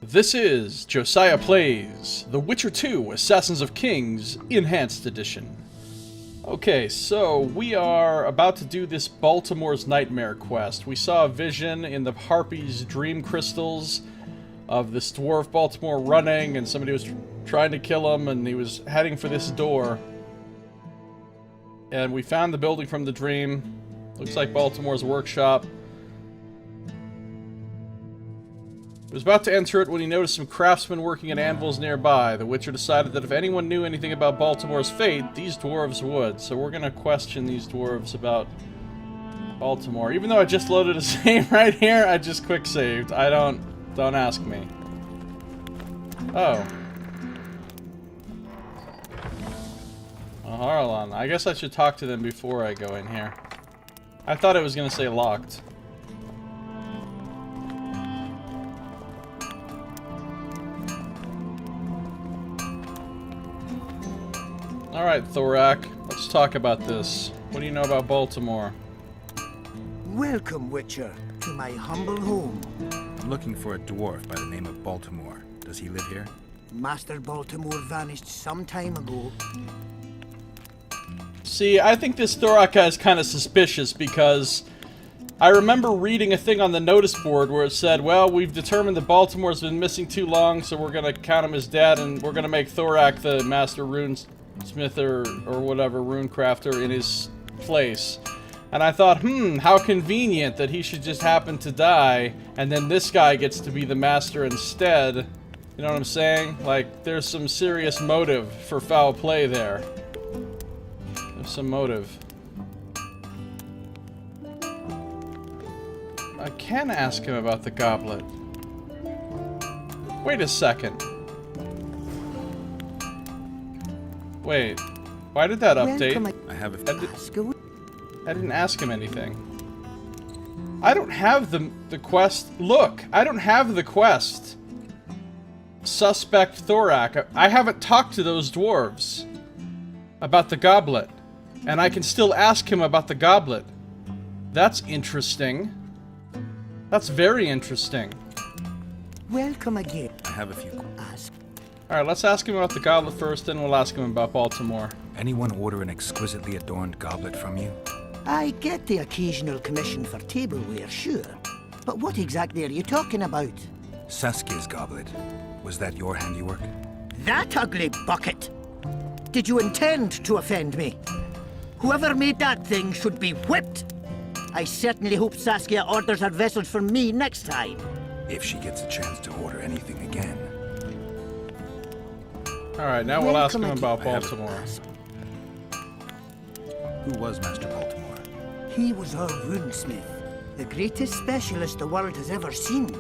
This is Josiah Plays The Witcher 2 Assassins of Kings Enhanced Edition. Okay, so we are about to do this Baltimore's Nightmare quest. We saw a vision in the Harpy's dream crystals of this dwarf Baltimore running, and somebody was trying to kill him, and he was heading for this door. And we found the building from the dream. Looks like Baltimore's workshop. He was about to enter it when he noticed some craftsmen working at anvils nearby. The Witcher decided that if anyone knew anything about Baltimore's fate, these dwarves would. So we're gonna question these dwarves about Baltimore. Even though I just loaded a save right here, I just quick saved. Don't ask me. Oh. Harlan. I guess I should talk to them before I go in here. I thought it was gonna say locked. Alright, Thorak, let's talk about this. What do you know about Baltimore? Welcome, Witcher, to my humble home. I'm looking for a dwarf by the name of Baltimore. Does he live here? Master Baltimore vanished some time ago. See, I think this Thorak guy is kind of suspicious because I remember reading a thing on the notice board where it said, well, we've determined that Baltimore's been missing too long, so we're going to count him as dead, and we're going to make Thorak the master runesmith or whatever, rune crafter in his place. And I thought, how convenient that he should just happen to die, and then this guy gets to be the master instead. You know what I'm saying? Like, there's some serious motive for foul play there. There's some motive. I can ask him about the goblet. Wait a second. Wait, why did that update? I have I didn't ask him anything. I don't have the quest. Look, I don't have the quest. Suspect Thorak. I haven't talked to those dwarves about the goblet. And I can still ask him about the goblet. That's interesting. That's very interesting. Welcome again. I have a few. Ask. Alright, let's ask him about the goblet first, then we'll ask him about Baltimore. Anyone order an exquisitely adorned goblet from you? I get the occasional commission for tableware, sure. But what exactly are you talking about? Saskia's goblet. Was that your handiwork? That ugly bucket! Did you intend to offend me? Whoever made that thing should be whipped! I certainly hope Saskia orders her vessels from me next time. If she gets a chance to order anything again. Alright, now we'll ask him about Baltimore. Who was Master Baltimore? He was our runesmith, the greatest specialist the world has ever seen.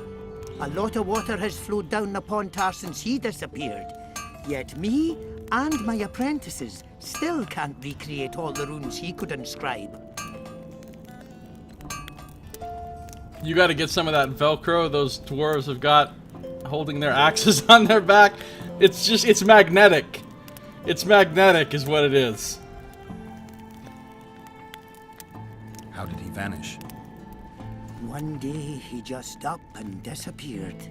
A lot of water has flowed down the Pontar since he disappeared. Yet me and my apprentices still can't recreate all the runes he could inscribe. You gotta get some of that Velcro those dwarves have got holding their axes on their back. It's magnetic. It's magnetic is what it is. How did he vanish? One day he just up and disappeared.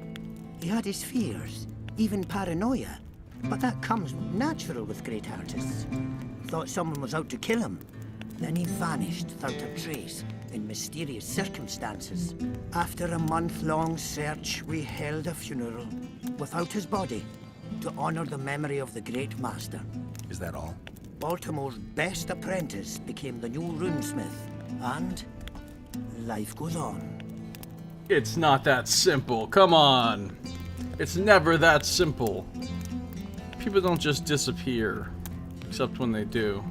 He had his fears, even paranoia, but that comes natural with great artists. Thought someone was out to kill him. Then he vanished without a trace in mysterious circumstances. After a month-long search, we held a funeral without his body to honor the memory of the great master. Is that all? Baltimore's best apprentice became the new runesmith, and life goes on. It's not that simple. Come on. It's never that simple. People don't just disappear, except when they do.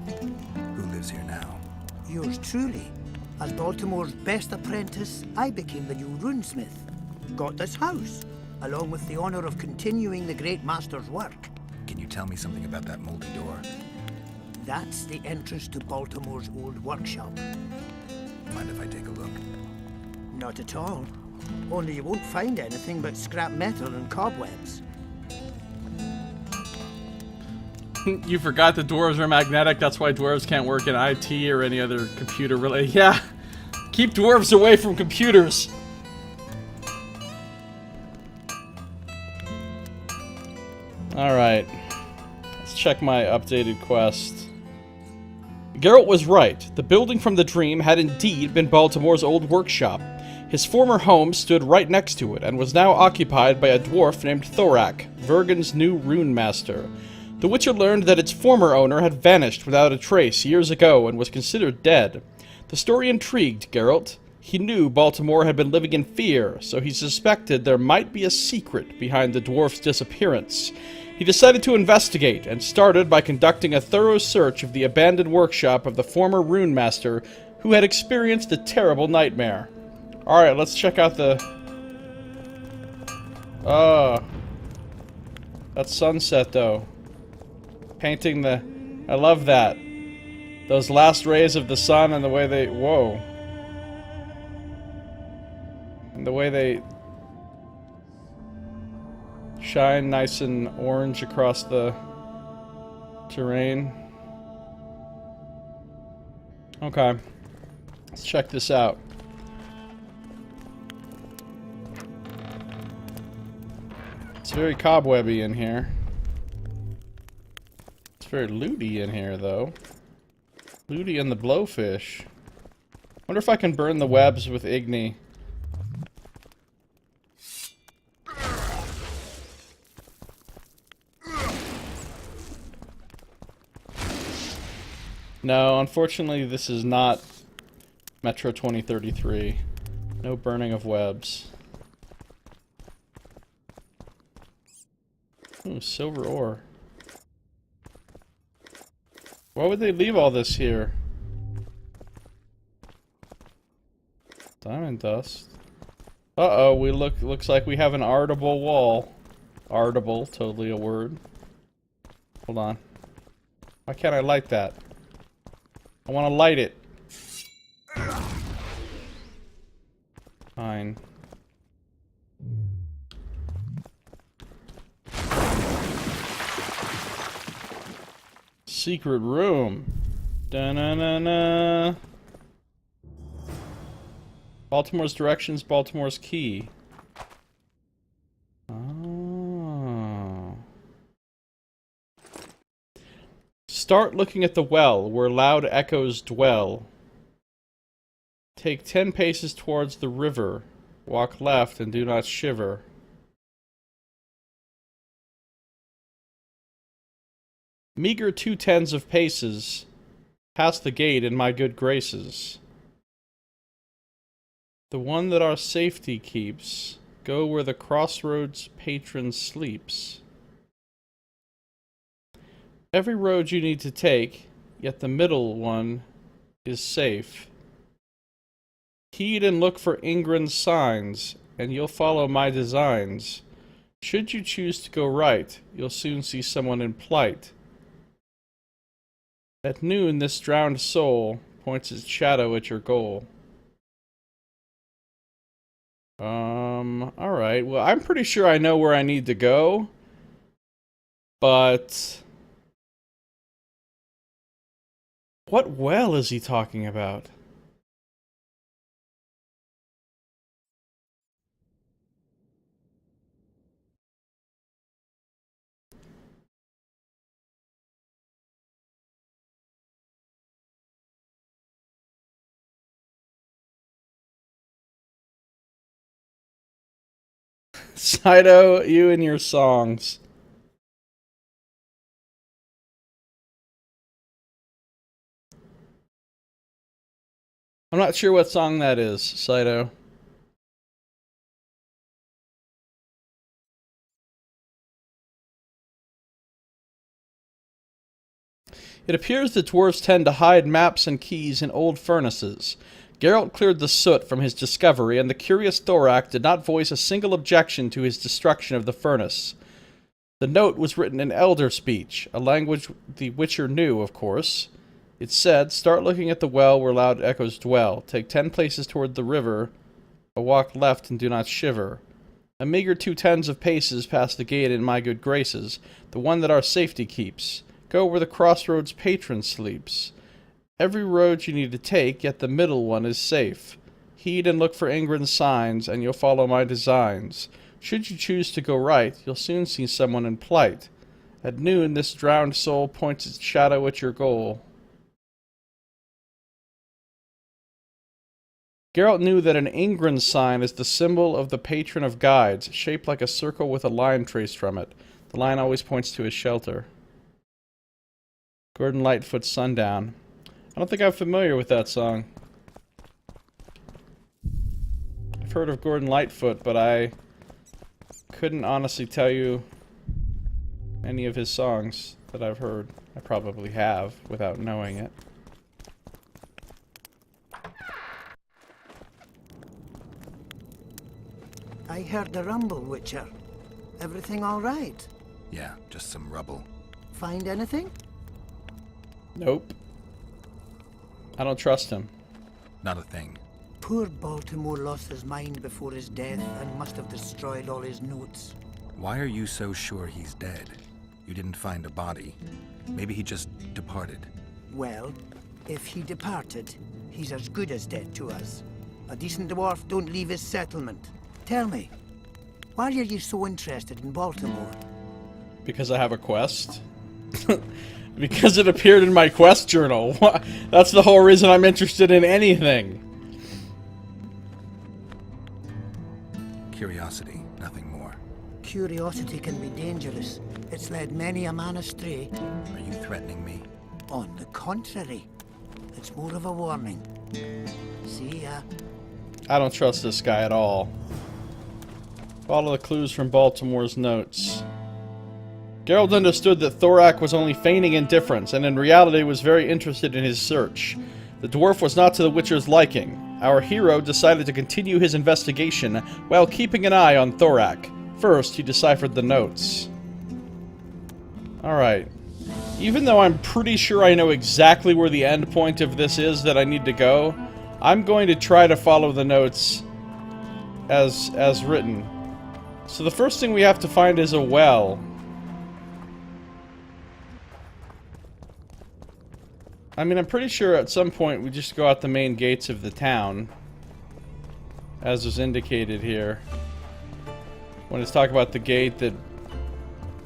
Who lives here now? Yours truly. As Baltimore's best apprentice, I became the new runesmith. Got this house, along with the honor of continuing the great master's work. Can you tell me something about that moldy door? That's the entrance to Baltimore's old workshop. Mind if I take a look? Not at all. Only you won't find anything but scrap metal and cobwebs. You forgot the dwarves are magnetic, that's why dwarves can't work in IT or any other computer related. Yeah, keep dwarves away from computers. Alright. Let's check my updated quest. Geralt was right. The building from the dream had indeed been Baltimore's old workshop. His former home stood right next to it, and was now occupied by a dwarf named Thorak, Vergen's new rune master. The Witcher learned that its former owner had vanished without a trace years ago and was considered dead. The story intrigued Geralt. He knew Baltimore had been living in fear, so he suspected there might be a secret behind the dwarf's disappearance. He decided to investigate, and started by conducting a thorough search of the abandoned workshop of the former rune master, who had experienced a terrible nightmare. Alright, let's check out the... that sunset, though. Painting the... I love that. Those last rays of the sun and the way they... Whoa. And the way they... shine nice and orange across the terrain. Okay. Let's check this out. It's very cobwebby in here. It's very looty in here, though. Looty and the blowfish. Wonder if I can burn the webs with Igni. No, unfortunately this is not Metro 2033. No burning of webs. Ooh, silver ore. Why would they leave all this here? Diamond dust. Uh-oh, looks like we have an artable wall. Artable, totally a word. Hold on. Why can't I light that? I want to light it. Fine. Secret room. Da-na-na-na. Baltimore's directions, Baltimore's key. Oh. Start looking at the well, where loud echoes dwell. Take 10 paces towards the river. Walk left and do not shiver. Meager 2/10 of paces. Pass the gate in my good graces. The one that our safety keeps. Go where the crossroads patron sleeps. Every road you need to take, yet the middle one is safe. Heed and look for Ingran's signs, and you'll follow my designs. Should you choose to go right, you'll soon see someone in plight. At noon, this drowned soul points its shadow at your goal. Alright. Well, I'm pretty sure I know where I need to go. But... what well is he talking about? Saito, you and your songs. I'm not sure what song that is, Saito. It appears that dwarves tend to hide maps and keys in old furnaces. Geralt cleared the soot from his discovery, and the curious Thorak did not voice a single objection to his destruction of the furnace. The note was written in Elder speech, a language the Witcher knew, of course. It said, start looking at the well where loud echoes dwell. Take 10 paces toward the river. A walk left and do not shiver. A meager 2/10 of paces past the gate in my good graces, the one that our safety keeps. Go where the crossroads patron sleeps. Every road you need to take, yet the middle one is safe. Heed and look for Ingran's signs, and you'll follow my designs. Should you choose to go right, you'll soon see someone in plight. At noon, this drowned soul points its shadow at your goal. Geralt knew that an Ingran sign is the symbol of the patron of guides, shaped like a circle with a line traced from it. The line always points to his shelter. Gordon Lightfoot's Sundown. I don't think I'm familiar with that song. I've heard of Gordon Lightfoot, but I couldn't honestly tell you any of his songs that I've heard. I probably have, without knowing it. I heard the rumble, Witcher. Everything all right? Yeah, just some rubble. Find anything? Nope. I don't trust him. Not a thing. Poor Baltimore lost his mind before his death and must have destroyed all his notes. Why are you so sure he's dead? You didn't find a body. Maybe he just departed. Well, if he departed, he's as good as dead to us. A decent dwarf don't leave his settlement. Tell me, why are you so interested in Baltimore? Because I have a quest? Because it appeared in my quest journal. That's the whole reason I'm interested in anything. Curiosity, nothing more. Curiosity can be dangerous. It's led many a man astray. Are you threatening me? On the contrary, it's more of a warning. See ya. I don't trust this guy at all. Follow the clues from Baltimore's notes. Geralt understood that Thorak was only feigning indifference, and in reality was very interested in his search. The dwarf was not to the Witcher's liking. Our hero decided to continue his investigation while keeping an eye on Thorak. First, he deciphered the notes. Alright. Even though I'm pretty sure I know exactly where the end point of this is that I need to go, I'm going to try to follow the notes as written. So the first thing we have to find is a well. I mean, I'm pretty sure at some point we just go out the main gates of the town, as was indicated here. When it's talking about the gate that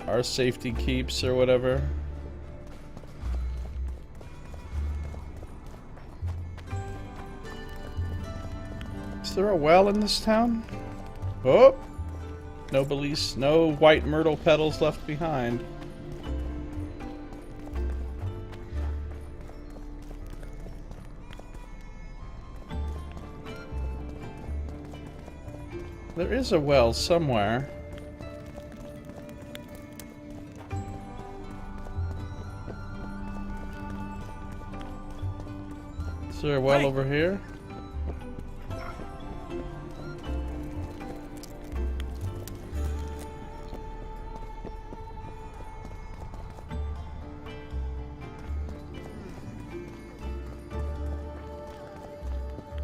our safety keeps or whatever. Is there a well in this town? Oh! No beliefs, no white myrtle petals left behind. There is a well somewhere. Is there a well over here?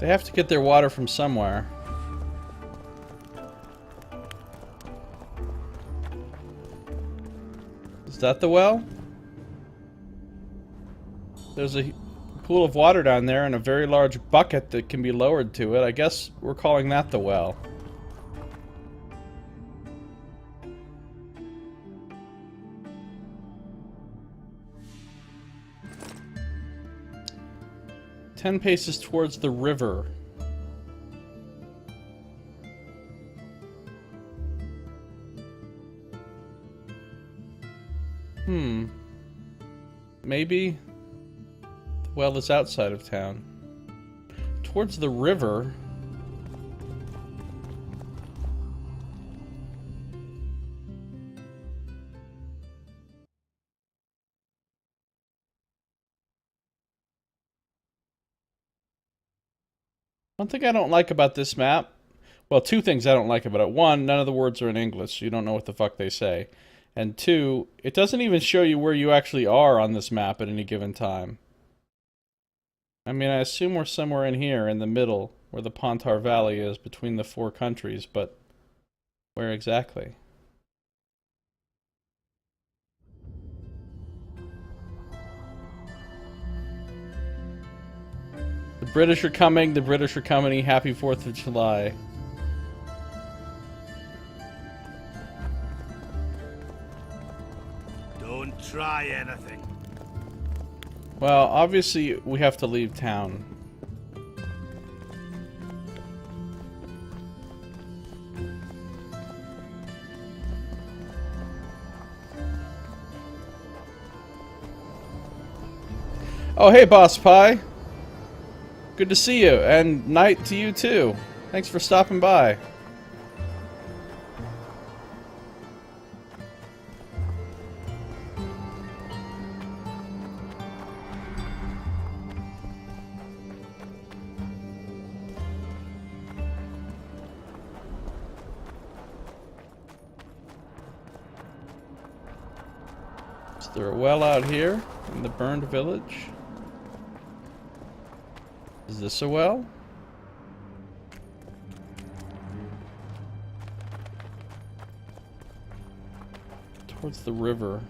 They have to get their water from somewhere. Is that the well? There's a pool of water down there and a very large bucket that can be lowered to it. I guess we're calling that the well. Ten paces towards the river. Maybe the well is outside of town. Towards the river. One thing I don't like about this map, well, two things I don't like about it. One, none of the words are in English, so you don't know what the fuck they say. And two, it doesn't even show you where you actually are on this map at any given time. I mean, I assume we're somewhere in here, in the middle, where the Pontar Valley is, between the four countries, but where exactly? The British are coming, happy 4th of July. try anything. Well, obviously we have to leave town. Oh, hey, Boss Pie. Good to see you, and night to you too. Thanks for stopping by. Is there a well out here in the burned village? Is this a well? Towards the river.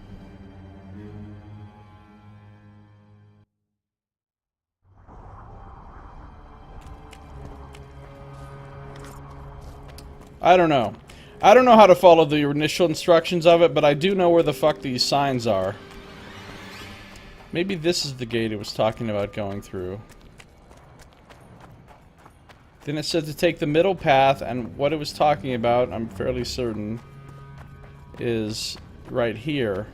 I don't know. I don't know how to follow the initial instructions of it, but I do know where the fuck these signs are. Maybe this is the gate it was talking about going through. Then it said to take the middle path, and what it was talking about, I'm fairly certain, is right here.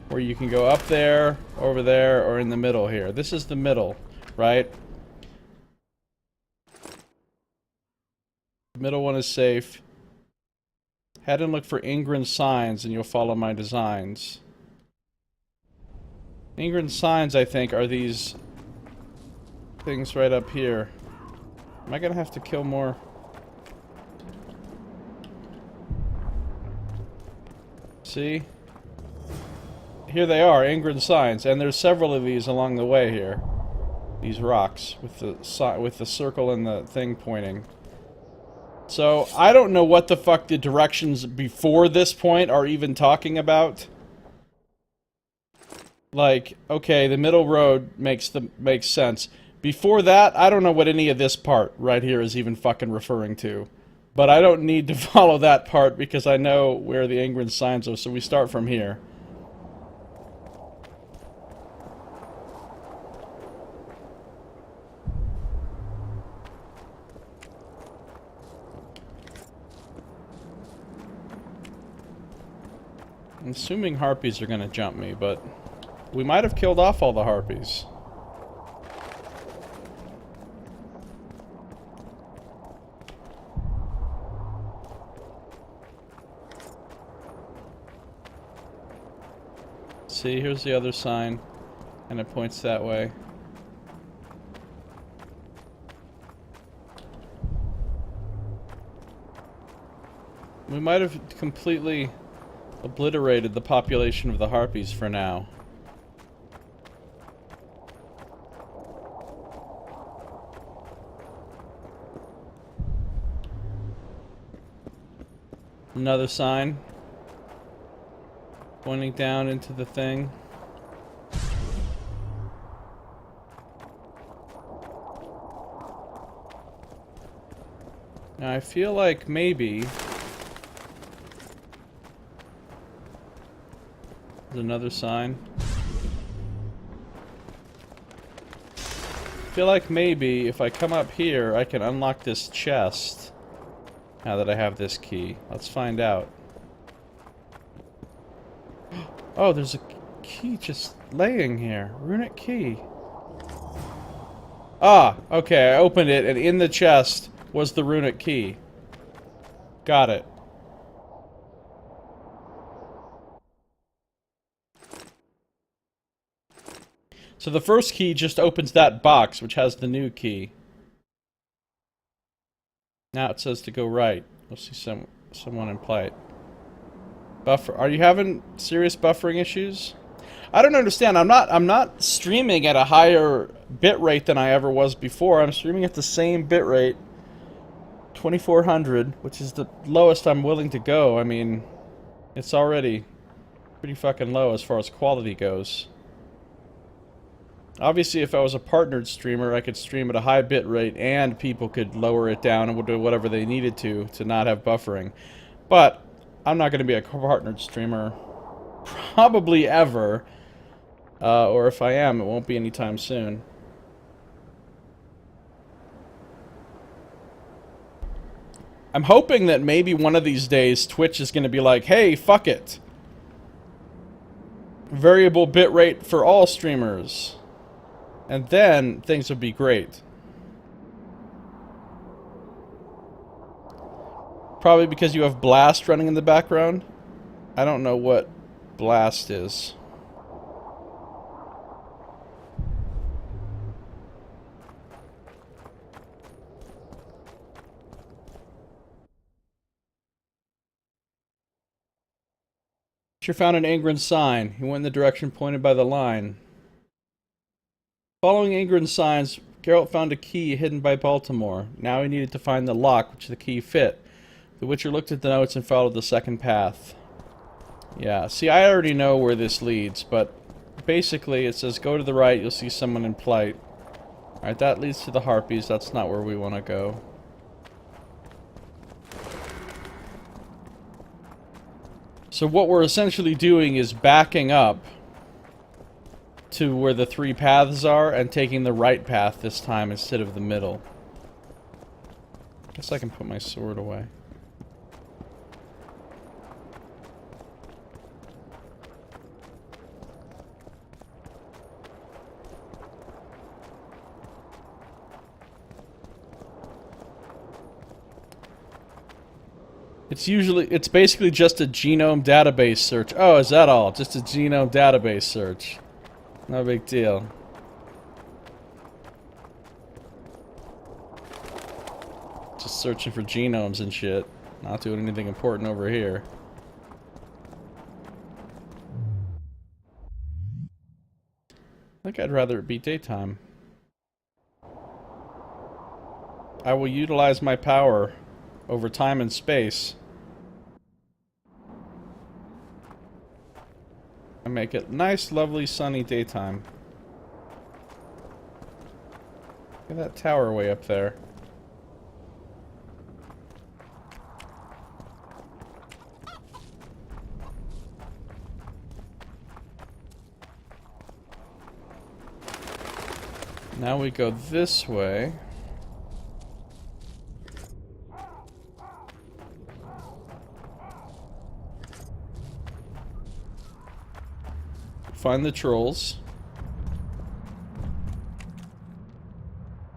Where you can go up there, over there, or in the middle here. This is the middle, right? The middle one is safe. Head and look for Ingrid signs, and you'll follow my designs. Ingrid signs, I think, are these things right up here. Am I gonna have to kill more? See? Here they are, Ingrid signs, and there's several of these along the way here. These rocks with the circle and the thing pointing. So I don't know what the fuck the directions before this point are even talking about. Like, okay, the middle road makes sense. Before that, I don't know what any of this part right here is even fucking referring to. But I don't need to follow that part because I know where the Ingrid signs are, so we start from here. I'm assuming harpies are gonna jump me, but we might have killed off all the harpies. See, here's the other sign, and it points that way. We might have completely obliterated the population of the harpies for now. Another sign pointing down into the thing. Now I feel like maybe there's another sign. I feel like maybe if I come up here I can unlock this chest now that I have this key. Let's find out. Oh, there's a key just laying here. Runic key. Ah, okay, I opened it, and in the chest was the runic key. Got it. So the first key just opens that box, which has the new key. Now it says to go right. We'll see someone in plight. Buffer. Are you having serious buffering issues? I don't understand. I'm not streaming at a higher bit rate than I ever was before. I'm streaming at the same bit rate, 2400, which is the lowest I'm willing to go. I mean, it's already pretty fucking low as far as quality goes. Obviously, if I was a partnered streamer, I could stream at a high bit rate and people could lower it down and do whatever they needed to not have buffering. But I'm not going to be a partnered streamer probably ever. Or if I am, it won't be anytime soon. I'm hoping that maybe one of these days Twitch is going to be like, hey, fuck it. Variable bitrate for all streamers. And then things would be great. Probably because you have Blast running in the background. I don't know what Blast is. Teacher found an Ingrin's sign. He went in the direction pointed by the line. Following Ingrin's signs, Geralt found a key hidden by Baltimore. Now he needed to find the lock which the key fit. The Witcher looked at the notes and followed the second path. Yeah, see, I already know where this leads, but basically it says go to the right, you'll see someone in plight. Alright, that leads to the Harpies. That's not where we want to go. So what we're essentially doing is backing up to where the three paths are and taking the right path this time instead of the middle. Guess I can put my sword away. It's basically just a genome database search. Oh, is that all? Just a genome database search. No big deal. Just searching for genomes and shit. Not doing anything important over here. I think I'd rather it be daytime. I will utilize my power over time and space. And make it nice, lovely, sunny daytime. Look at that tower way up there. Now we go this way. Find the trolls.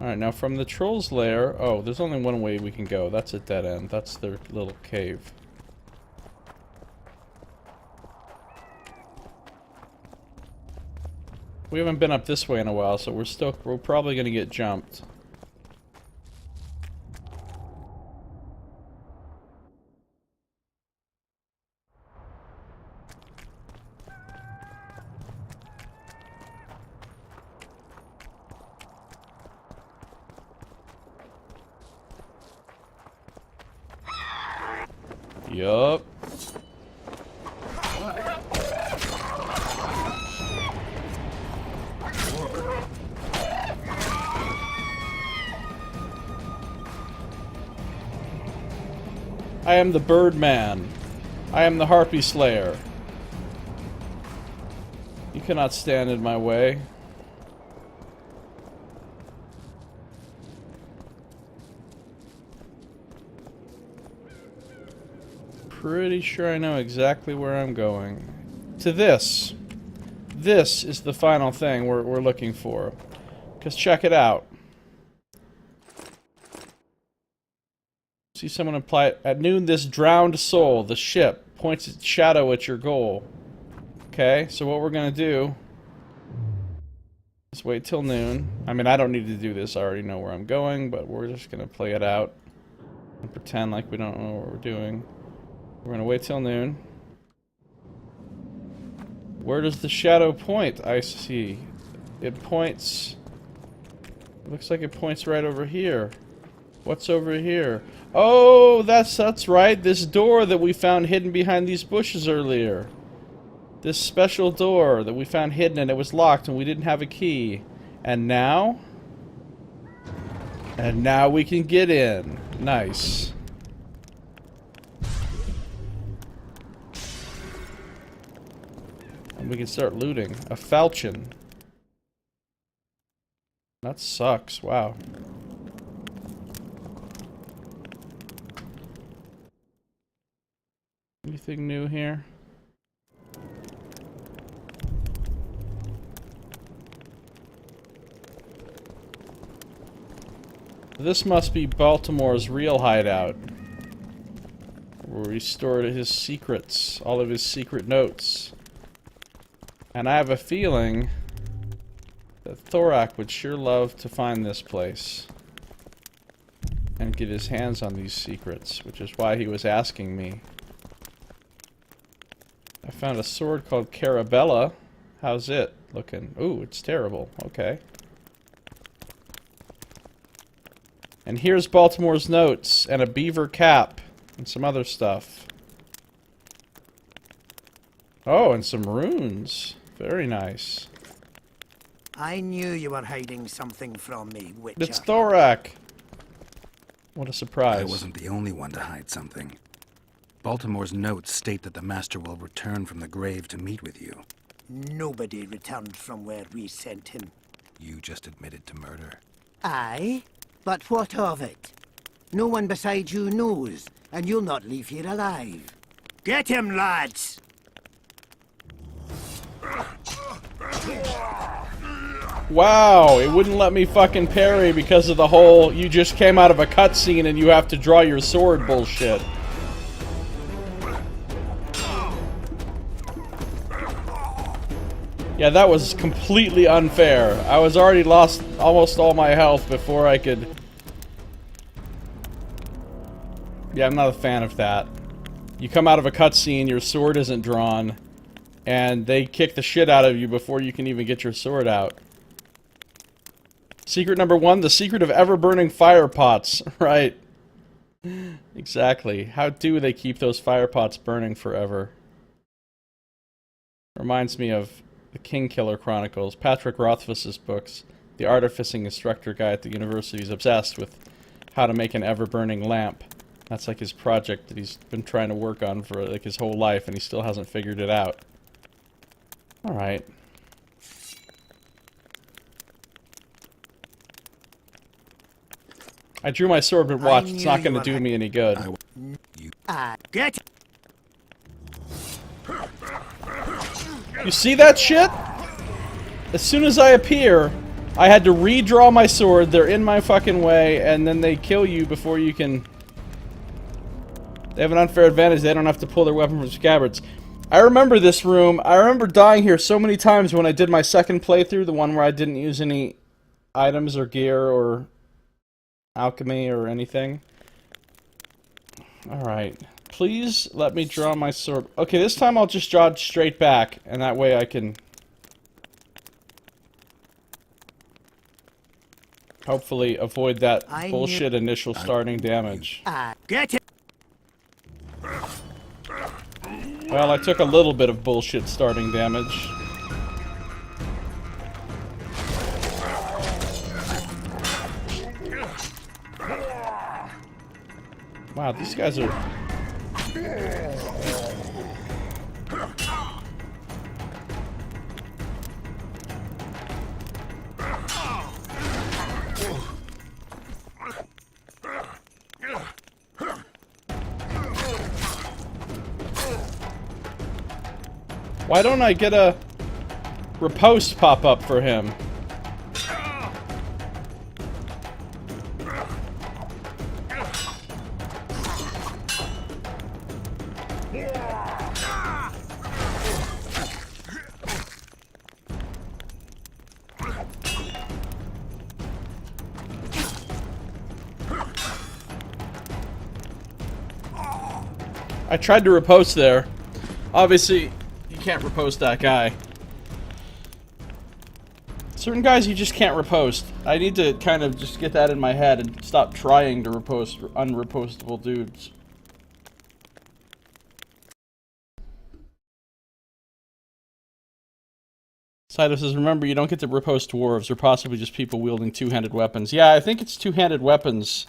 Alright, now from the trolls' lair... Oh, there's only one way we can go. That's a dead end. That's their little cave. We haven't been up this way in a while, so we're probably gonna get jumped. Yup. I am the Birdman. I am the Harpy Slayer. You cannot stand in my way. Pretty sure I know exactly where I'm going. To this. This is the final thing we're looking for. Because check it out. See someone apply it. At noon, this drowned soul, the ship, points its shadow at your goal. Okay, so what we're gonna do is wait till noon. I mean, I don't need to do this. I already know where I'm going, but we're just gonna play it out and pretend like we don't know what we're doing. We're gonna wait till noon. Where does the shadow point? I see. It points... Looks like it points right over here. What's over here? Oh, that's right. This door that we found hidden behind these bushes earlier. This special door that we found hidden and it was locked and we didn't have a key. And now? And now we can get in. Nice. We can start looting. A falchion. That sucks. Wow. Anything new here? This must be Baltimore's real hideout, where he stored his secrets, all of his secret notes. And I have a feeling that Thorak would sure love to find this place and get his hands on these secrets, which is why he was asking me. I found a sword called Carabella. How's it looking? Ooh, it's terrible. Okay. And here's Baltimore's notes, and a beaver cap, and some other stuff. Oh, and some runes. Very nice. I knew you were hiding something from me, Witcher. It's Thorak! What a surprise. I wasn't the only one to hide something. Baltimore's notes state that the Master will return from the grave to meet with you. Nobody returned from where we sent him. You just admitted to murder. Aye? But what of it? No one beside you knows, and you'll not leave here alive. Get him, lads! Wow, it wouldn't let me fucking parry because of the whole you just came out of a cutscene and you have to draw your sword bullshit. Yeah, that was completely unfair. I was already lost almost all my health before I could... Yeah, I'm not a fan of that. You come out of a cutscene, your sword isn't drawn, and they kick the shit out of you before you can even get your sword out. Secret number 1, the secret of ever-burning fire pots. Right. Exactly. How do they keep those fire pots burning forever? Reminds me of the King Killer Chronicles, Patrick Rothfuss's books. The artificing instructor guy at the university is obsessed with how to make an ever-burning lamp. That's like his project that he's been trying to work on for like his whole life, and he still hasn't figured it out. Alright. I drew my sword, but watch, it's not going to do me any good. Get! You see that shit? As soon as I appear, I had to redraw my sword, they're in my fucking way, and then they kill you before you can... They have an unfair advantage, they don't have to pull their weapon from scabbards. I remember this room, I remember dying here so many times when I did my second playthrough, the one where I didn't use any items or gear or alchemy or anything. Alright. Please let me draw my sword. Okay, this time I'll just draw it straight back, and that way I can... hopefully avoid that bullshit initial starting damage. Get it! Well, I took a little bit of bullshit starting damage. Wow, these guys are... Why don't I get a riposte pop up for him? I tried to riposte there. Obviously, you can't riposte that guy. Certain guys you just can't riposte. I need to kind of just get that in my head and stop trying to riposte unripostable dudes. Saito says, remember, you don't get to riposte dwarves, or possibly just people wielding two-handed weapons. Yeah, I think it's two-handed weapons.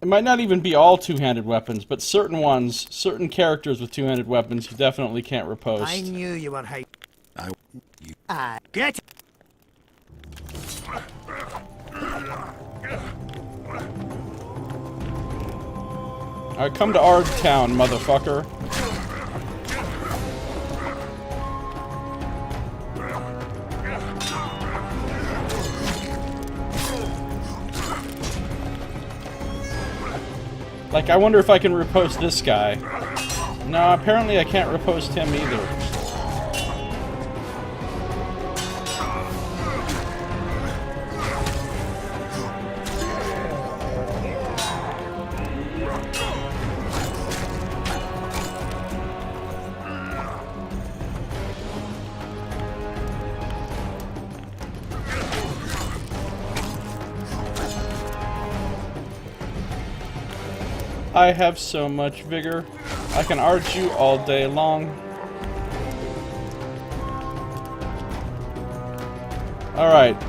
It might not even be all two-handed weapons, but certain ones, certain characters with two-handed weapons, you definitely can't riposte. I knew you were get it. Alright, come to Aard Town, motherfucker. Like, I wonder if I can riposte this guy. No, apparently I can't riposte him either. I have so much vigor. I can argue all day long. Alright.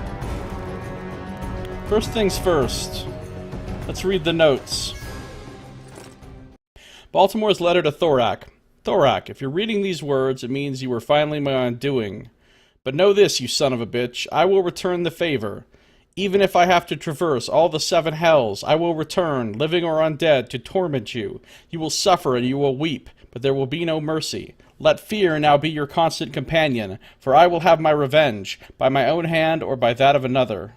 First things first. Let's read the notes. Baltimore's letter to Thorak. Thorak, if you're reading these words, it means you were finally my undoing. But know this, you son of a bitch. I will return the favor. Even if I have to traverse all the 7 hells, I will return, living or undead, to torment you. You will suffer and you will weep, but there will be no mercy. Let fear now be your constant companion, for I will have my revenge, by my own hand or by that of another.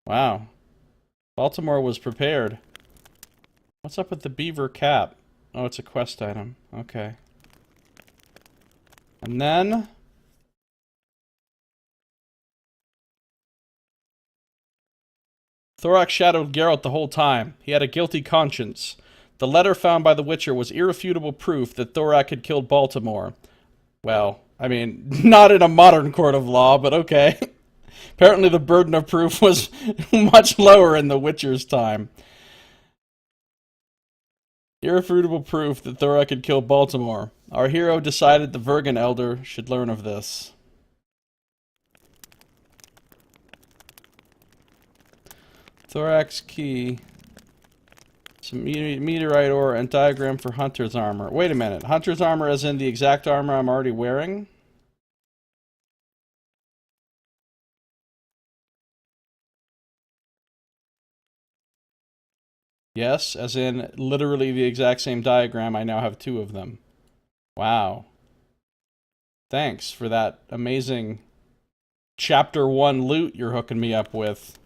Wow. Baltimore was prepared. What's up with the beaver cap? Oh, it's a quest item. Okay. And then... Thorak shadowed Geralt the whole time. He had a guilty conscience. The letter found by the Witcher was irrefutable proof that Thorak had killed Baltimore. Well, I mean, not in a modern court of law, but okay. Apparently the burden of proof was much lower in the Witcher's time. Irrefutable proof that Thorak had killed Baltimore. Our hero decided the Vergen Elder should learn of this. Thorax key. Some meteorite ore and diagram for hunter's armor. Wait a minute. Hunter's armor as in the exact armor I'm already wearing? Yes, as in literally the exact same diagram. I now have 2 of them. Wow. Thanks for that amazing Chapter 1 loot you're hooking me up with.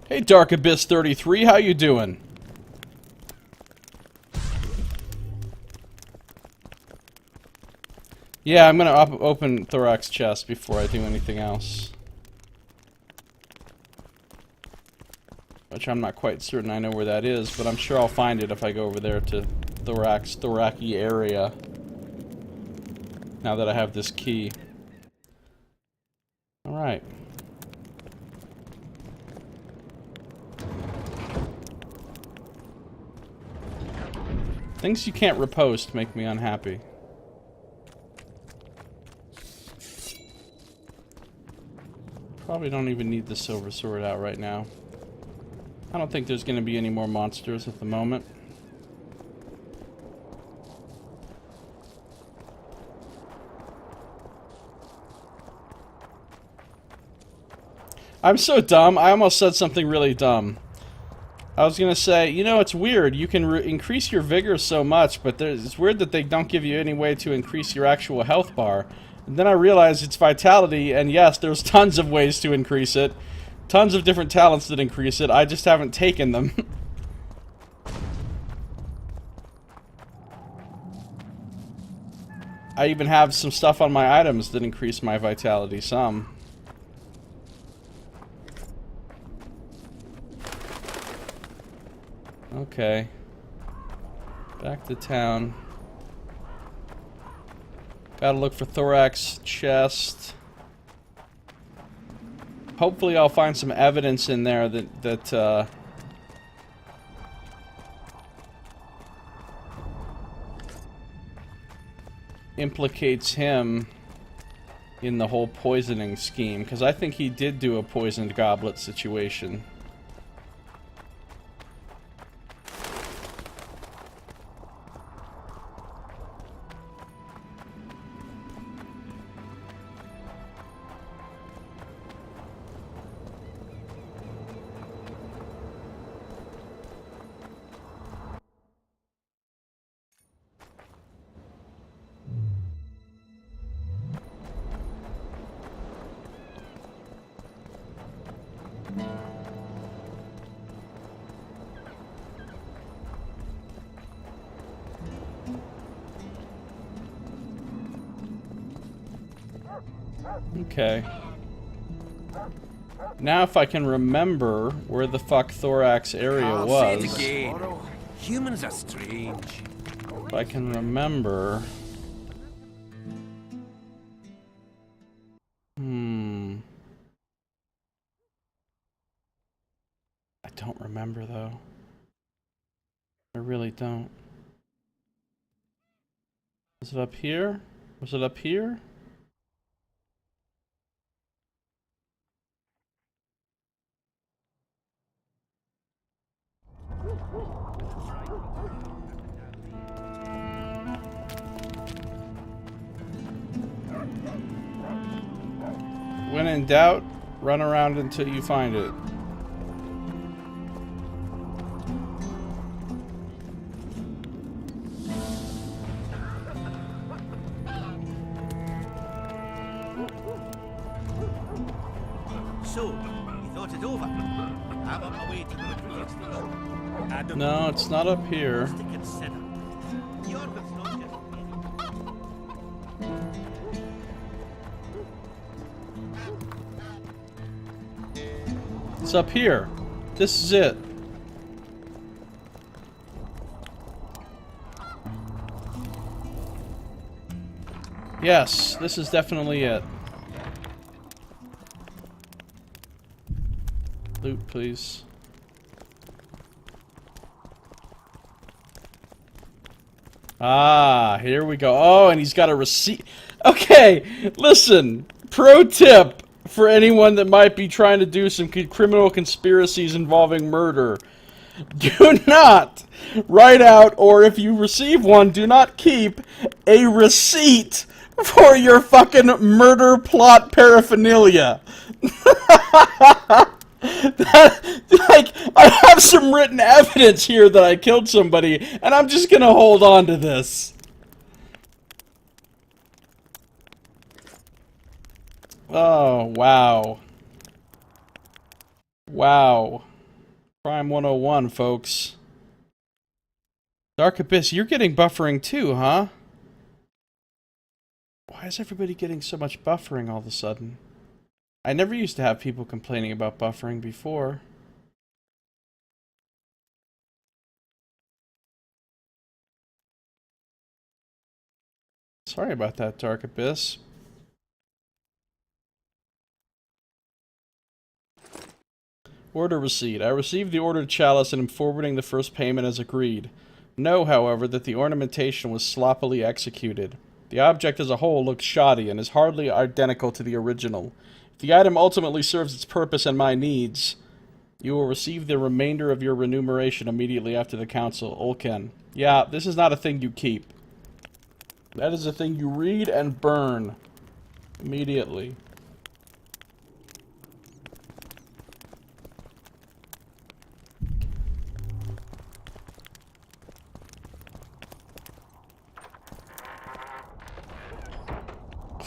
Hey, Dark Abyss 33, how you doing? Yeah, I'm gonna open Thorak's chest before I do anything else. Which I'm not quite certain I know where that is, but I'm sure I'll find it if I go over there to Thoraki area. Now that I have this key. Alright. Things you can't riposte make me unhappy. Probably don't even need the silver sword out right now. I don't think there's going to be any more monsters at the moment. I'm so dumb. I almost said something really dumb. I was gonna say, you know, it's weird. You can increase your vigor so much, but it's weird that they don't give you any way to increase your actual health bar. And then I realized it's vitality, and yes, there's tons of ways to increase it. Tons of different talents that increase it. I just haven't taken them. I even have some stuff on my items that increase my vitality some. Okay. Back to town. Gotta look for Thorak's chest. Hopefully I'll find some evidence in there that implicates him. in the whole poisoning scheme, because I think he did do a poisoned goblet situation. Okay. Now if I can remember where the fuck Thorax area was. Humans are strange. If I can remember. I don't remember though. I really don't. Was it up here? Was it up here? When in doubt, run around until you find it. So, you thought it over? I'm on my way to the train station. No, it's not up here. To consider. You're with not just It's up here. This is it. Yes, this is definitely it. Loot, please. Ah, here we go. Oh, and he's got a receipt. Okay, listen. Pro tip for anyone that might be trying to do some criminal conspiracies involving murder. Do not write out, or if you receive one, do not keep a receipt for your fucking murder plot paraphernalia. Like, I have some written evidence here that I killed somebody, and I'm just gonna hold on to this. Oh, wow. Wow. Crime 101, folks. Dark Abyss, you're getting buffering too, huh? Why is everybody getting so much buffering all of a sudden? I never used to have people complaining about buffering before. Sorry about that, Dark Abyss. Order receipt. I received the ordered chalice and am forwarding the first payment as agreed. Know, however, that the ornamentation was sloppily executed. The object as a whole looks shoddy and is hardly identical to the original. If the item ultimately serves its purpose and my needs, you will receive the remainder of your remuneration immediately after the council. Quen. Yeah, this is not a thing you keep. That is a thing you read and burn. Immediately.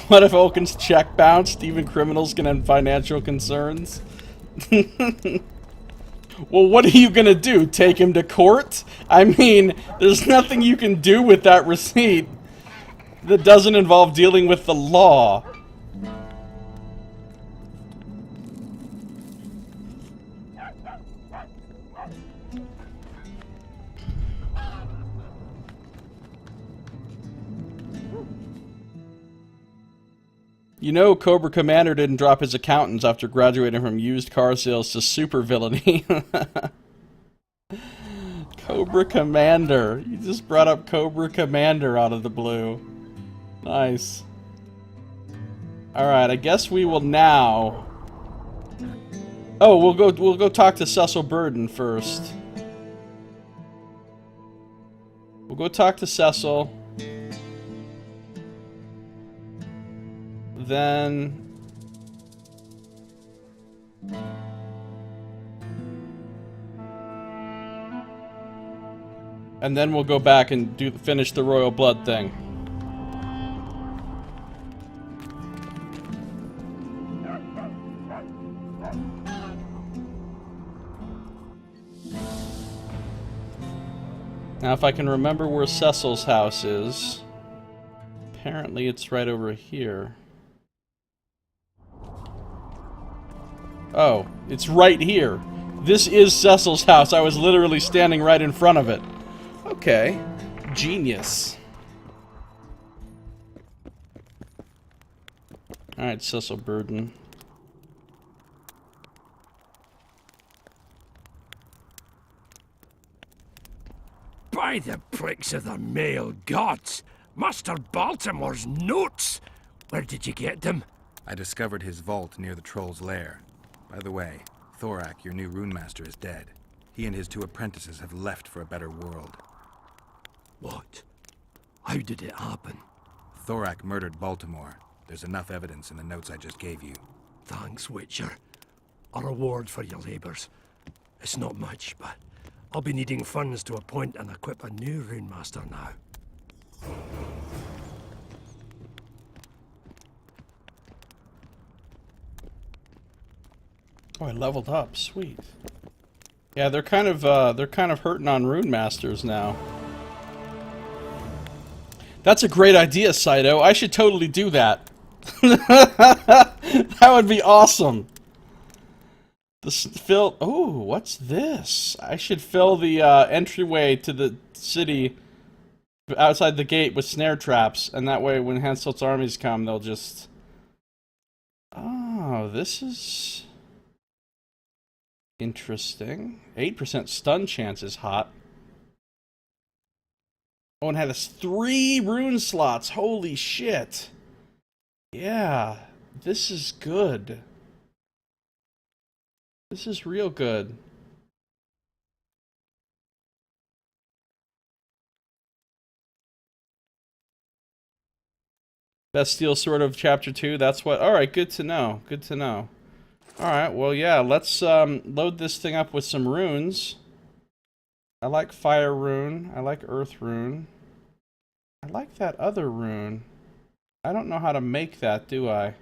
What if Oaken's check bounced? Even criminals can have financial concerns. Well, what are you gonna do? Take him to court? I mean, there's nothing you can do with that receipt that doesn't involve dealing with the law. You know, Cobra Commander didn't drop his accountants after graduating from used car sales to supervillainy. Cobra Commander. You just brought up Cobra Commander out of the blue. Nice. Alright, I guess we will now... Oh, we'll go talk to Cecil Burden first. We'll go talk to Cecil. Then... And then we'll go back and finish the royal blood thing. Now, if I can remember where Cecil's house is, apparently it's right over here. Oh, it's right here. This is Cecil's house. I was literally standing right in front of it. Okay. Genius. Alright, Cecil Burden. By the pricks of the male gods! Master Baltimore's notes! Where did you get them? I discovered his vault near the troll's lair. By the way, Thorak, your new runemaster, is dead. He and his 2 apprentices have left for a better world. What? How did it happen? Thorak murdered Baltimore. There's enough evidence in the notes I just gave you. Thanks, Witcher. A reward for your labors. It's not much, but I'll be needing funds to appoint and equip a new runemaster now. Oh, I leveled up. Sweet. Yeah, they're kind of hurting on rune masters now. That's a great idea, Saito. I should totally do that. That would be awesome. Oh, what's this? I should fill the entryway to the city outside the gate with snare traps, and that way when Hanselt's armies come, they'll just... Oh, this is... interesting. 8% stun chance is hot. Oh, and it has 3 rune slots. Holy shit. Yeah, this is good. This is real good. Best steel sword of chapter 2. That's what... Alright, good to know. Good to know. Alright, well, yeah, let's load this thing up with some runes. I like fire rune. I like earth rune. I like that other rune. I don't know how to make that, do I?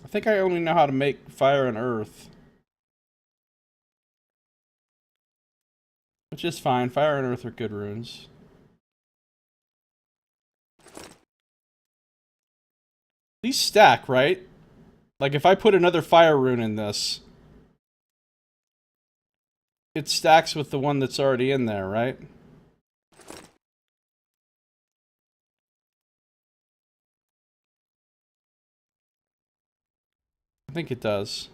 I think I only know how to make fire and earth. Which is fine. Fire and earth are good runes. These stack, right? Like, if I put another fire rune in this, it stacks with the one that's already in there, right? I think it does.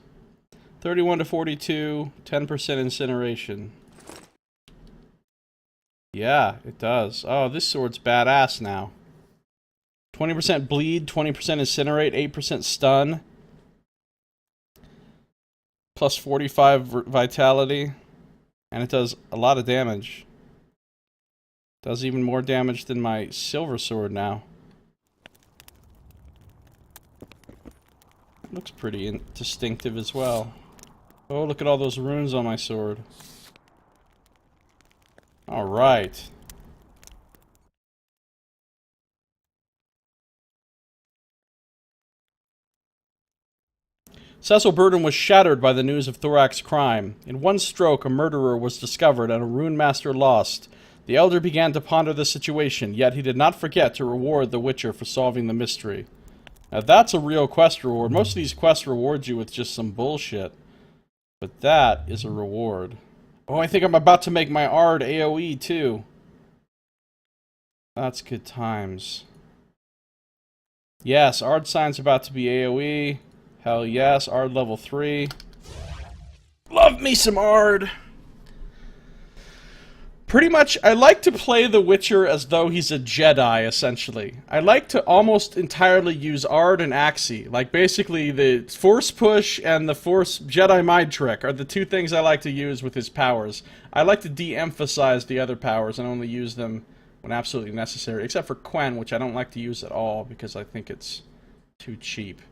31 to 42, 10% incineration. Yeah, it does. Oh, this sword's badass now. 20% bleed, 20% incinerate, 8% stun. Plus 45 vitality. And it does a lot of damage. Does even more damage than my silver sword now. Looks pretty distinctive as well. Oh, look at all those runes on my sword. Alright. Cecil Burden was shattered by the news of Thorak's crime. In one stroke, a murderer was discovered and a rune master lost. The elder began to ponder the situation, yet he did not forget to reward the Witcher for solving the mystery. Now that's a real quest reward. Most of these quests reward you with just some bullshit. But that is a reward. Oh, I think I'm about to make my Aard AoE too. That's good times. Yes, Aard Sign's about to be AoE. Hell yes, Aard level 3. Love me some Aard! Pretty much, I like to play The Witcher as though he's a Jedi, essentially. I like to almost entirely use Aard and Axii. Like, basically, the Force Push and the Force Jedi Mind Trick are the two things I like to use with his powers. I like to de-emphasize the other powers and only use them when absolutely necessary. Except for Quen, which I don't like to use at all, because I think it's too cheap.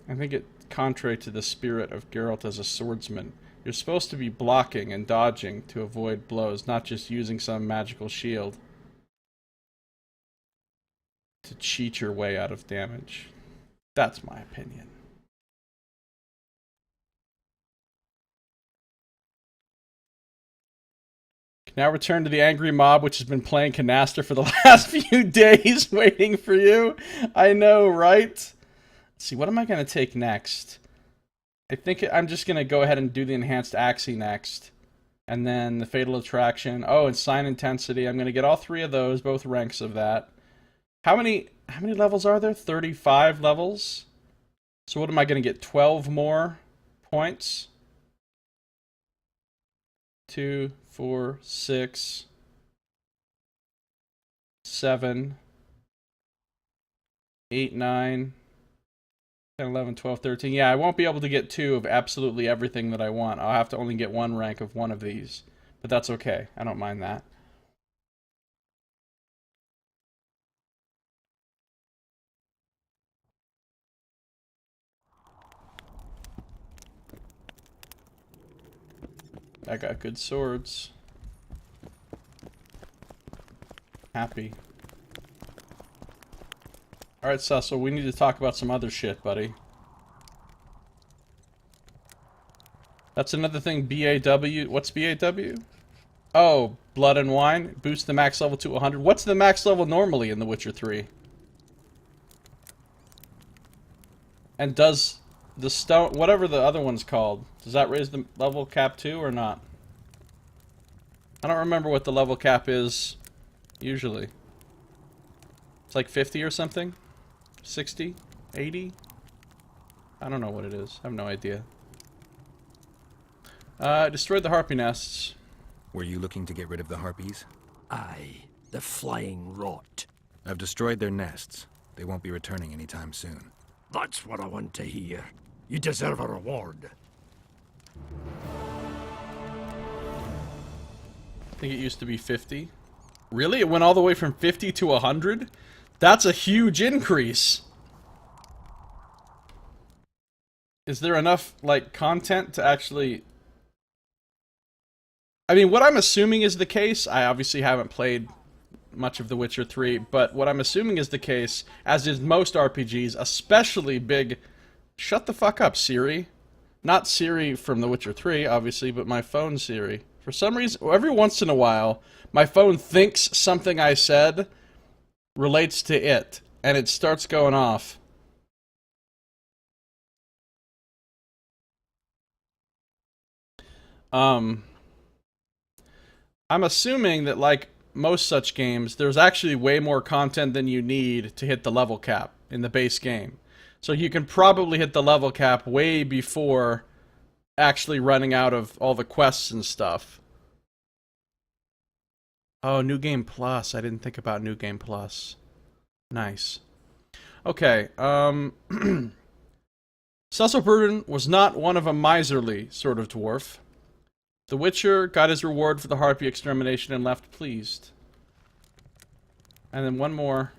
I think it contrary to the spirit of Geralt as a swordsman. You're supposed to be blocking and dodging to avoid blows, not just using some magical shield to cheat your way out of damage. That's my opinion. Now return to the angry mob, which has been playing canaster for the last few days, waiting for you. I know, right? Let's see, what am I going to take next? I think I'm just going to go ahead and do the enhanced Axii next. And then the fatal attraction. Oh, and sign intensity. I'm going to get all three of those, both ranks of that. How many levels are there? 35 levels? So what am I going to get? 12 more points? 2, 4, 6, 7, 8, 9, 10, 11, 12, 13. Yeah, I won't be able to get 2 of absolutely everything that I want. I'll have to only get 1 rank of one of these. But that's okay. I don't mind that. I got good swords. Happy. Alright, Cecil, we need to talk about some other shit, buddy. That's another thing, BAW. What's BAW? Oh, Blood and Wine. Boost the max level to 100. What's the max level normally in The Witcher 3? And does the stone, whatever the other one's called, does that raise the level cap too or not? I don't remember what the level cap is usually. It's like 50 or something? 60? 80? I don't know what it is. I have no idea. Destroyed the harpy nests. Were you looking to get rid of the harpies? Aye, the flying rot. I've destroyed their nests. They won't be returning anytime soon. That's what I want to hear. You deserve a reward. I think it used to be 50. Really? It went all the way from 50 to 100? That's a huge increase. Is there enough, like, content to actually... I mean, what I'm assuming is the case, I obviously haven't played much of The Witcher 3, but what I'm assuming is the case, as is most RPGs, especially big... Shut the fuck up, Siri. Not Siri from The Witcher 3, obviously, but my phone Siri. For some reason, every once in a while, my phone thinks something I said relates to it, and it starts going off. I'm assuming that, like most such games, there's actually way more content than you need to hit the level cap in the base game. So you can probably hit the level cap way before actually running out of all the quests and stuff. Oh, New Game Plus. I didn't think about New Game Plus. Nice. Okay, Cecil Burden was not one of a miserly sort of dwarf. The Witcher got his reward for the harpy extermination and left pleased. And then one more.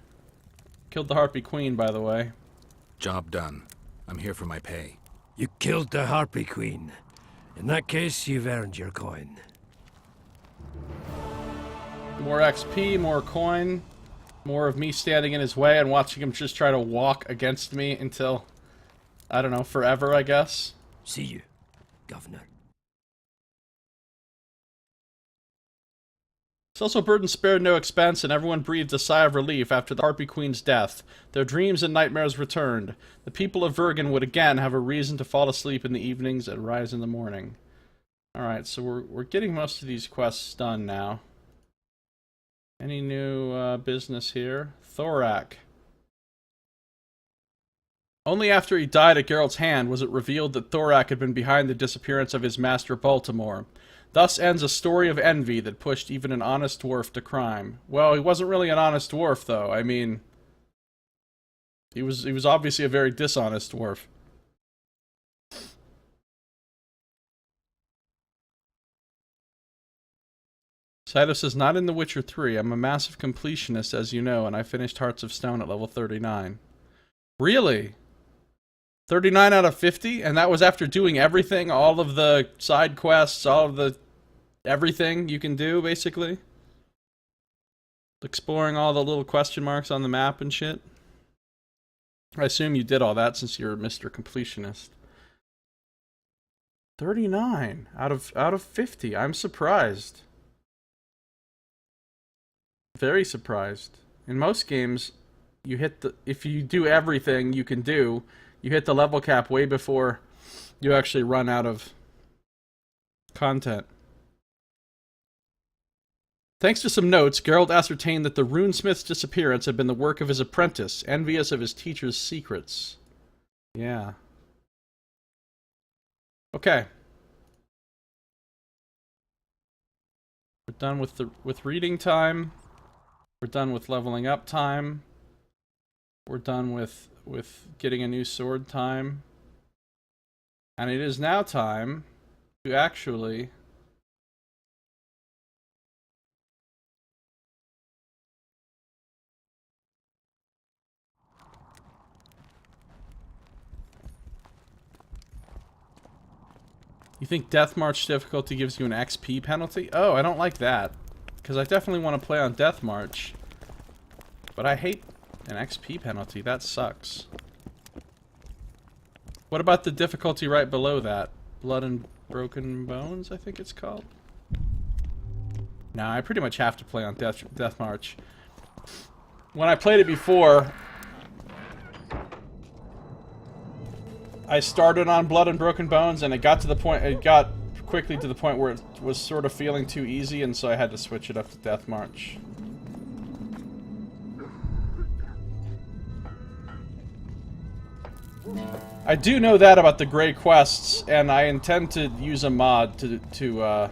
Killed the harpy queen, by the way. Job done. I'm here for my pay. You killed the Harpy Queen. In that case, you've earned your coin. More XP, more coin, more of me standing in his way and watching him just try to walk against me until, I don't know, forever, I guess. See you, Governor. Cecil Burden spared no expense, and everyone breathed a sigh of relief after the Harpy Queen's death. Their dreams and nightmares returned. The people of Vergen would again have a reason to fall asleep in the evenings and rise in the morning. Alright, so we're getting most of these quests done now. Any new business here? Thorak. Only after he died at Geralt's hand was it revealed that Thorak had been behind the disappearance of his master Baltimore. Thus ends a story of envy that pushed even an honest dwarf to crime. Well, he wasn't really an honest dwarf, though. I mean, he was obviously a very dishonest dwarf. Saito says, not in The Witcher 3. I'm a massive completionist, as you know, and I finished Hearts of Stone at level 39. Really? 39 out of 50? And that was after doing everything? All of the side quests, all of the... everything you can do, basically? Exploring all the little question marks on the map and shit? I assume you did all that since you're Mr. Completionist. 39 out of 50. I'm surprised. Very surprised. In most games, you hit the... if you do everything you can do, you hit the level cap way before you actually run out of content. Thanks to some notes, Geralt ascertained that the runesmith's disappearance had been the work of his apprentice, envious of his teacher's secrets. Yeah. Okay. We're done with reading time. We're done with leveling up time. We're done with getting a new sword time. And it is now time to actually... You think Death March difficulty gives you an XP penalty? Oh, I don't like that. Because I definitely want to play on Death March. But I hate an XP penalty. That sucks. What about the difficulty right below that? Blood and Broken Bones, I think it's called? No, I pretty much have to play on Death March. When I played it before... I started on Blood and Broken Bones, and it got quickly to the point where it was sort of feeling too easy, and so I had to switch it up to Death March. I do know that about the Grey Quests, and I intend to use a mod I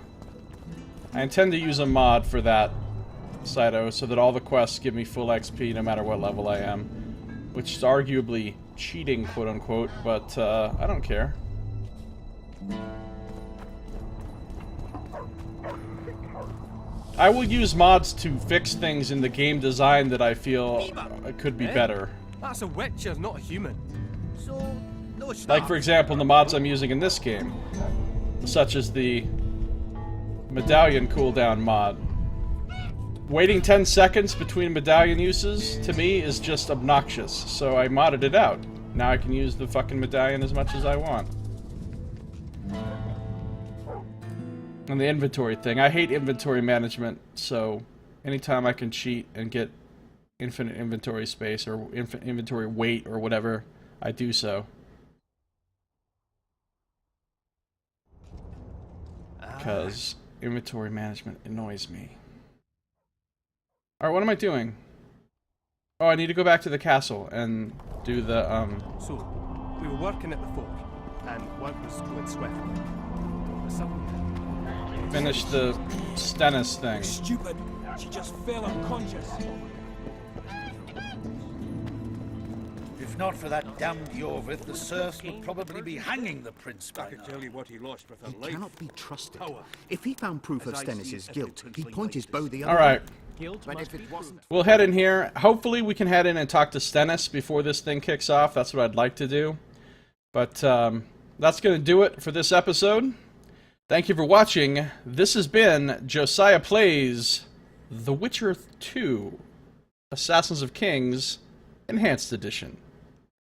intend to use a mod for that, Saito, so that all the quests give me full XP no matter what level I am. Which is arguably cheating, quote-unquote, but I don't care. I will use mods to fix things in the game design that I feel could be better. That's a witcher, not a human. So, no stuff. Like, for example, the mods I'm using in this game. Such as the medallion cooldown mod. Waiting 10 seconds between medallion uses, to me, is just obnoxious. So I modded it out. Now I can use the fucking medallion as much as I want. And the inventory thing. I hate inventory management, so anytime I can cheat and get infinite inventory space or inventory weight or whatever, I do so. Because inventory management annoys me. Alright, what am I doing? Oh, I need to go back to the castle and do the, So, we were working at the fort, and work was going swiftly. But suddenly... finish the Stennis thing. Stupid. She just fell unconscious. If not for that damned Jorvith, the serfs would probably be hanging the prince by I can now. tell you what he lost with her He life. cannot be trusted. Power. If he found proof of As I see Stennis' it, guilt, every he'd point his bow the other Alright. way. But if it wasn't We'll head in here. Hopefully we can head in and talk to Stennis before this thing kicks off. That's what I'd like to do. But that's going to do it for this episode. Thank you for watching. This has been Josiah Plays The Witcher 2 Assassins of Kings Enhanced Edition.